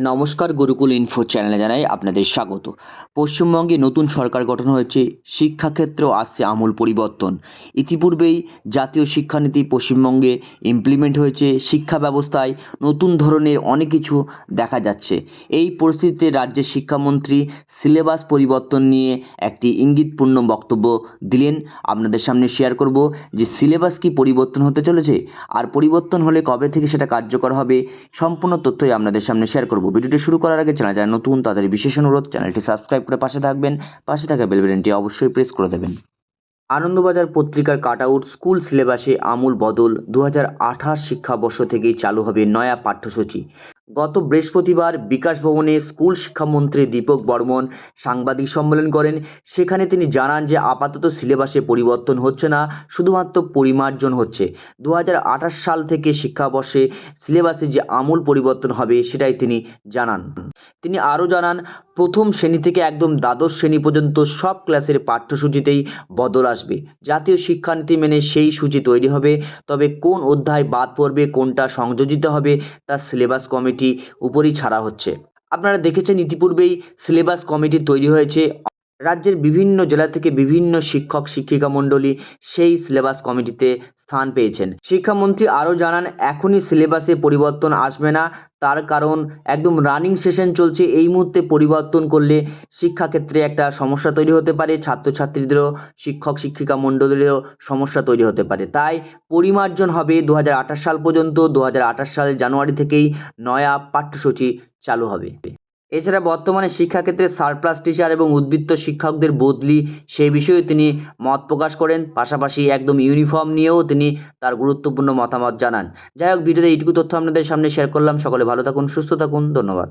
নমস্কার, গুরুকুল ইনফো চ্যানেলে জানাই আপনাদের স্বাগত। পশ্চিমবঙ্গে নতুন সরকার গঠন হয়েছে, শিক্ষাক্ষেত্রেও আসছে আমূল পরিবর্তন। ইতিপূর্বেই জাতীয় শিক্ষানীতি পশ্চিমবঙ্গে ইমপ্লিমেন্ট হয়েছে, শিক্ষা ব্যবস্থায় নতুন ধরনের অনেক কিছু দেখা যাচ্ছে। এই পরিস্থিতিতে রাজ্যের শিক্ষামন্ত্রী সিলেবাস পরিবর্তন নিয়ে একটি ইঙ্গিতপূর্ণ বক্তব্য দিলেন। আপনাদের সামনে শেয়ার করব যে সিলেবাস কি পরিবর্তন হতে চলেছে, আর পরিবর্তন হলে কবে থেকে সেটা কার্যকর হবে, সম্পূর্ণ তথ্যই আপনাদের সামনে শেয়ার করব। ভিডিওটি শুরু করার আগে চ্যানেল যারা নতুন তাদের বিশেষ অনুরোধ, চ্যানেলটি সাবস্ক্রাইব করে পাশে থাকবেন, পাশে থাকা বেল বাটনটি অবশ্যই প্রেস করে দেবেন। আনন্দবাজার পত্রিকার কাটআউট, স্কুল সিলেবাসে আমূল বদল, 2028 শিক্ষাবর্ষ থেকেই চালু হবে নয়া পাঠ্যসূচি। গত বৃহস্পতিবার বিকাশ ভবনে স্কুল শিক্ষামন্ত্রী দীপক বর্মন সাংবাদিক সম্মেলন করেন। সেখানে তিনি জানান যে আপাতত সিলেবাসে পরিবর্তন হচ্ছে না, শুধুমাত্র পরিমার্জন হচ্ছে। 2028 সাল থেকে শিক্ষাবর্ষে সিলেবাসে যে আমূল পরিবর্তন হবে সেটাই তিনি জানান। তিনি আরও জানান, প্রথম শ্রেণী থেকে একদম দ্বাদশ শ্রেণী পর্যন্ত সব ক্লাসের পাঠ্যসূচিতেই বদল আসবে। জাতীয় শিক্ষানীতি মেনে সেই সূচি তৈরি হবে, তবে কোন অধ্যায় বাদ পড়বে, কোনটা সংযোজিত হবে, তা সিলেবাস কমিটি উপরই ছাড়া হচ্ছে। আপনারা দেখেছেন ইতিপূর্বেই সিলেবাস কমিটি তৈরি হয়েছে। রাজ্যের বিভিন্ন জেলা থেকে বিভিন্ন শিক্ষক শিক্ষিকা মণ্ডলী সেই সিলেবাস কমিটিতে স্থান পেয়েছেন। শিক্ষামন্ত্রী আরও জানান, এখনই সিলেবাসে পরিবর্তন আসবে না, তার কারণ একদম রানিং সেশন চলছে। এই মুহূর্তে পরিবর্তন করলে শিক্ষাক্ষেত্রে একটা সমস্যা তৈরি হতে পারে, ছাত্রছাত্রীদেরও, শিক্ষক শিক্ষিকা মণ্ডলীরও সমস্যা তৈরি হতে পারে। তাই পরিমার্জন হবে 2028 সাল পর্যন্ত। 2028 সালের জানুয়ারি থেকেই নয়া পাঠ্যসূচি চালু হবে। এছাড়া বর্তমানে শিক্ষাক্ষেত্রে সারপ্লাস টিচার এবং উদ্বৃত্ত শিক্ষকদের বদলি, সেই বিষয়ে তিনি মত প্রকাশ করেন। পাশাপাশি একদম ইউনিফর্ম নিয়েও তিনি তার গুরুত্বপূর্ণ মতামত জানান। যাই হোক, ভিডিওতে এইটুকু তথ্য আপনাদের সামনে শেয়ার করলাম। সকলে ভালো থাকুন, সুস্থ থাকুন, ধন্যবাদ।